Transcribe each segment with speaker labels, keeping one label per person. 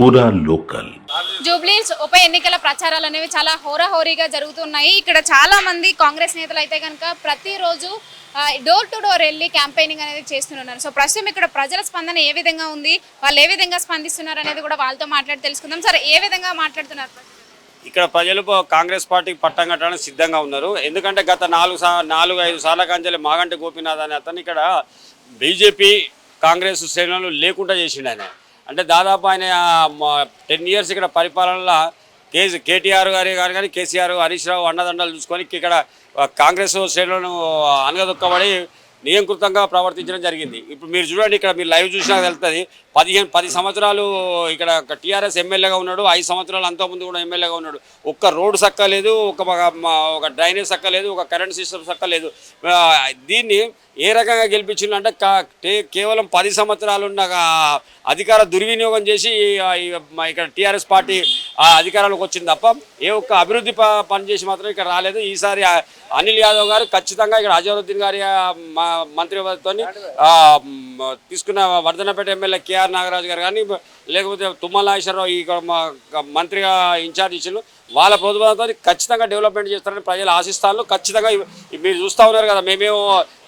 Speaker 1: పూరా లోకల్.
Speaker 2: జూబ్లీహిల్స్ ఉప ఎన్నికల ప్రచారాలు అనేవి చాలా హోరాహోరీగా జరుగుతున్నాయి. ఇక్కడ చాలా మంది కాంగ్రెస్ నేతలు అయితే కనుక ప్రతిరోజు డోర్ టు డోర్ వెళ్ళి క్యాంపెయినింగ్ అనేది చేస్తున్నారు. సో ప్రస్తుతం ఇక్కడ ప్రజల స్పందన ఏ విధంగా ఉంది, వాళ్ళు ఏ విధంగా స్పందిస్తున్నారు అనేది కూడా వాళ్ళతో మాట్లాడి తెలుసుకుందాం. సార్, ఏ విధంగా మాట్లాడుతున్నారు?
Speaker 3: ఇక్కడ ప్రజలు కాంగ్రెస్ పార్టీకి పట్టం కట్టడానికి సిద్ధంగా ఉన్నారు. ఎందుకంటే గత 4-5 సార్ల కంచెలు మాగంటి గోపీనాథ్ అనే అతను ఇక్కడ బీజేపీ కాంగ్రెస్ శ్రేణులు లేకుండా చేసిండు ఆయన. అంటే దాదాపు ఆయన 10 ఇయర్స్ ఇక్కడ పరిపాలనలో కేటీఆర్ గారు కానీ కేసీఆర్ హరీష్ రావు అండదండలు చూసుకొని ఇక్కడ కాంగ్రెస్ శ్రేణులను అనగదొక్కబడి నియంకృతంగా ప్రవర్తించడం జరిగింది. ఇప్పుడు మీరు చూడండి, ఇక్కడ మీరు లైవ్ చూసినా తెలుస్తుంది. 10 సంవత్సరాలు ఇక్కడ టీఆర్ఎస్ ఎమ్మెల్యేగా ఉన్నాడు, 5 సంవత్సరాలు అంతకుముందు కూడా ఎమ్మెల్యేగా ఉన్నాడు. ఒక్క రోడ్డు సక్కలేదు, ఒక డ్రైనేజ్ సక్కలేదు, ఒక కరెంట్ సిస్టమ్ సక్కలేదు. దీన్ని ఏ రకంగా గెలిపించిందంటే కేవలం 10 సంవత్సరాలు ఉన్న అధికార దుర్వినియోగం చేసి ఇక్కడ టీఆర్ఎస్ పార్టీ అధికారంలోకి వచ్చింది తప్ప ఏ ఒక్క అభివృద్ధి పనిచేసి మాత్రం ఇక్కడ రాలేదు. ఈసారి అనిల్ యాదవ్ గారు ఖచ్చితంగా ఇక్కడ అజరుద్దీన్ గారి మంత్రితో తీసుకున్న వర్ధనపేట ఎమ్మెల్యే కేఆర్ నాగరాజు గారు కానీ లేకపోతే తుమ్మల నాగేశ్వరరావు ఈ మంత్రిగా ఇన్ఛార్జ్ ఇచ్చిన వాళ్ళ ప్రభుత్వంతో ఖచ్చితంగా డెవలప్మెంట్ చేస్తారని ప్రజలు ఆశిస్తాను. ఖచ్చితంగా మీరు చూస్తూ ఉన్నారు కదా, మేమేమో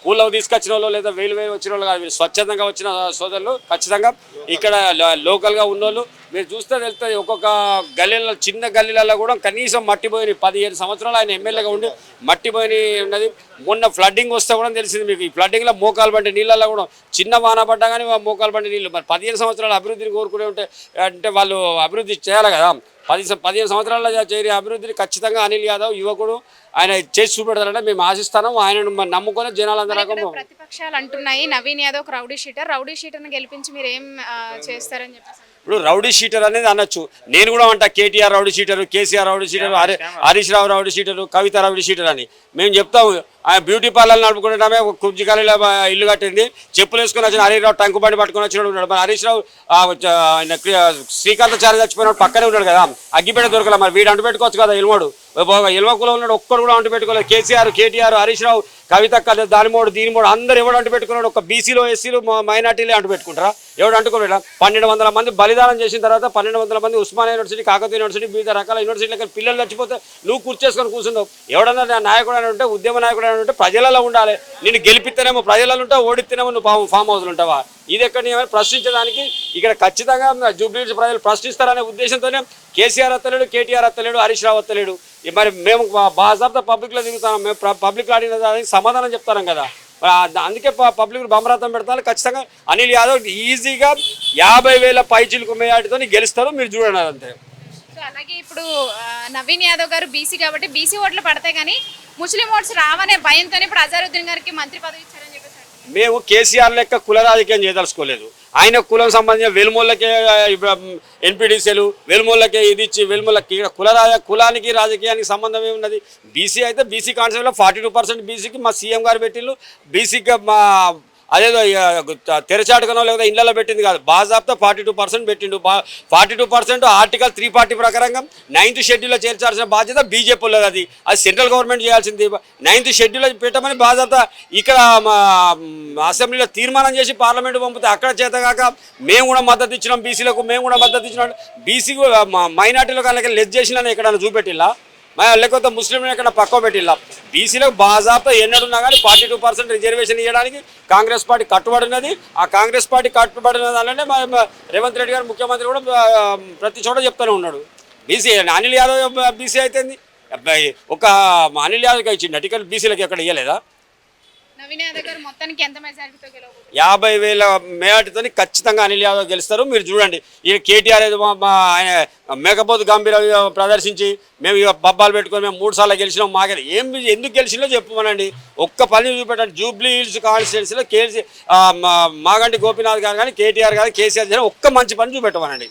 Speaker 3: ఊళ్ళో తీసుకొచ్చిన వాళ్ళు లేదా వేలు వచ్చిన వాళ్ళు కాదు, మీరు స్వచ్ఛందంగా వచ్చిన సోదరులు ఖచ్చితంగా ఇక్కడ లోకల్గా ఉన్నోళ్ళు మీరు చూస్తే తెలుస్తుంది. ఒక్కొక్క గల్లీలలో చిన్న గల్లీలలో కూడా కనీసం మట్టిపోయినాయి. 17 సంవత్సరాలు ఆయన ఎమ్మెల్యేగా ఉండి మట్టిపోయి ఉన్నది. మొన్న ఫ్లడ్డింగ్ వస్తే కూడా తెలిసింది మీకు. ఈ ఫ్లడ్డింగ్లో మోకాలు బండి నీళ్ళల్లో కూడా చిన్న వాన పడ్డా కానీ మోకాలు బండి నీళ్ళు. మరి 15 సంవత్సరాలు అభివృద్ధిని కోరుకునే అంటే వాళ్ళు అభివృద్ధి చేయాలి కదా. 15 సంవత్సరాల చేరి అభివృద్ధిని ఖచ్చితంగా అనిల్ యాదవ్ యువకుడు ఆయన చేసి చూపెడతారంటే మేము ఆశిస్తాము. ఆయనను నమ్ముకొని జనాలందరూ.
Speaker 2: ప్రతిపక్షాలు అంటున్నాయి నవీన్ యాదవ్ రౌడీ షీటర్ని గెలిపించి మీరు ఏం చేస్తారని చెప్పేసి.
Speaker 3: ఇప్పుడు రౌడీ షీటర్ అనేది అనొచ్చు. నేను కూడా అంటా KTR rowdy sheeter, KCR rowdy sheeter, Harish Rao rowdy sheeter, Kavitha rowdy sheeter అని మేము చెప్తాము. ఆయన బ్యూటీ పార్లర్ నడుపుకుంటామే కుర్జీ కాలేలో ఇల్లు కట్టింది, చెప్పులు వేసుకొని వచ్చిన హరీష్ రావు టంకు బండి పట్టుకొని వచ్చినట్టు ఉన్నాడు. మరి హరీష్ రావు ఆయన శ్రీకాంతాచారి చచ్చిపోయినాడు పక్కనే ఉన్నాడు కదా, అగ్గిపేట దొరకలే. మరి వీడు అంటు పెట్టుకోవచ్చు కదా, ఇల్మోడు ఇల్వకులో ఉన్నాడు, ఒక్కడు కూడా అంటు పెట్టుకోలేదు. కేటీఆర్ హరీష్ రావు కవిత దీనిమోడు అందరు ఎవడు అంటు పెట్టుకున్నాడు. ఒక బీసీలో ఎస్సీలు మైనార్టీలే అంటు పెట్టుకుంటారా? ఎవడు అంటుకోలేడా? 1200 మంది బలిదానం చేసిన తర్వాత 1200 మంది ఉస్మానియా యూనివర్సిటీ, కాకతీయ యూనివర్సిటీ, వివిధ రకాల యూనివర్సిటీలకు పిల్లలు చచ్చిపోతే నువ్వు కూర్చేసుకొని కూర్చున్నావు. ఎవడన్నా నాయకుడు అని ఉంటే, ఉద్యమ నాయకుడు అని ఉంటే ప్రజలలో ఉండాలి. నేను గెలిపిస్తేనేమో ప్రజలలో ఉంటావు, ఓడిస్తేనేమో నువ్వు ఫామ్ హౌస్లు ఉంటావా? ఇది ఎక్కడ ప్రశ్నించడానికి ఇక్కడ ఖచ్చితంగా జూబ్లీహిల్స్ ప్రజలు ప్రశ్నిస్తారనే ఉద్దేశంతోనే కేసీఆర్ అత్తలేడు, కేటీఆర్ అత్తలేడు, హరీష్ రావు అత్తలేడు. మరి మేము బాజాబ్తా పబ్లిక్లో దిగుతాం. మేము పబ్లిక్లో అడిగిన దానికి సమాధానం చెప్తాం కదా. అందుకే పబ్లిక్ బొమ్మరాతం పెడతాను. ఖచ్చితంగా అనిల్ యాదవ్ ఈజీగా 50,000 పైచిలకు మేయాటితో గెలుస్తారు. మీరు చూడండి అంతే.
Speaker 2: సో అలాగే ఇప్పుడు నవీన్ యాదవ్ గారు బీసీ కాబట్టి బీసీ ఓట్లు పడతాయి, కానీ ముస్లిం ఓట్స్ రావనే భయంతోనే ఇప్పుడు అజరుద్దీన్ గారికి మంత్రి పదవి ఇచ్చారని చెప్పేసి.
Speaker 3: మేము కేసీఆర్ లెక్క కుల రాజకీయం చేయదలుచుకోలేదు. ఆయన కులం సంబంధించిన వెలుమూలకే ఎన్పీడీసీలు, వెలుమూలకే ఇది ఇచ్చి వెలుమూలకి కులానికి రాజకీయానికి సంబంధం ఏమున్నది? బీసీ అయితే బీసీ కాన్సెప్ట్లో 42% బీసీకి మా సీఎం గారు పెట్టిళ్ళు. బీసీకి మా అదేదో తెరచాటుకనో లేదా ఇళ్లలో పెట్టింది కాదు, బాజాబ్తా 42% పెట్టిండు. 42% ఆర్టికల్ 340 ప్రకారంగా 9th షెడ్యూల్లో చేర్చాల్సిన బాధ్యత బీజేపీ వాళ్ళది. అది సెంట్రల్ గవర్నమెంట్ చేయాల్సింది. 9th షెడ్యూల్లో పెట్టమని బాజాబ్తా ఇక్కడ అసెంబ్లీలో తీర్మానం చేసి పార్లమెంటు పంపితే అక్కడ చేతగాక మేము కూడా మద్దతు ఇచ్చినాం బీసీలకు, మేము కూడా మద్దతు ఇచ్చినాం. బీసీ మైనార్టీలకు అలాగే లెస్ చేసినా ఎక్కడైనా చూపెట్టిల్లా? లేకపోతే ముస్లింలు ఎక్కడ పక్క పెట్టిల్లా? బీసీలకు బాజాబ్తా ఎన్నడున్నా కానీ 42% రిజర్వేషన్ ఇవ్వడానికి కాంగ్రెస్ పార్టీ కట్టుబడినది. ఆ కాంగ్రెస్ పార్టీ కట్టుబడిన దానిలోనే రేవంత్ రెడ్డి గారు ముఖ్యమంత్రి కూడా ప్రతి చోట చెప్తూనే ఉన్నాడు. బీసీ అనిల్ యాదవ్ బీసీ అయితేంది, ఒక అనిల్ యాదవ్కి ఇచ్చిండు టికెట్, బీసీలకు ఎక్కడ ఇవ్వలేదా? 50,000 మేయాటితో ఖచ్చితంగా అనిల్ యాదవ్ గెలుస్తారు. మీరు చూడండి, ఈ కేటీఆర్ ఆయన మేకపోతు గంభీర ప్రదర్శించి మేము ఇక బబ్బాలు పెట్టుకొని మేము 3 సార్లు గెలిచినాం, మాకు ఎందుకు గెలిచిందో చెప్పమనండి. ఒక్క పని చూపెట్టండి. జూబ్లీహిల్స్ కాన్స్టిట్యున్సీలో మాగంటి గోపీనాథ్ గారు కానీ కేటీఆర్ గారు కేసీఆర్ ఒక్క మంచి పని చూపెట్టమనండి.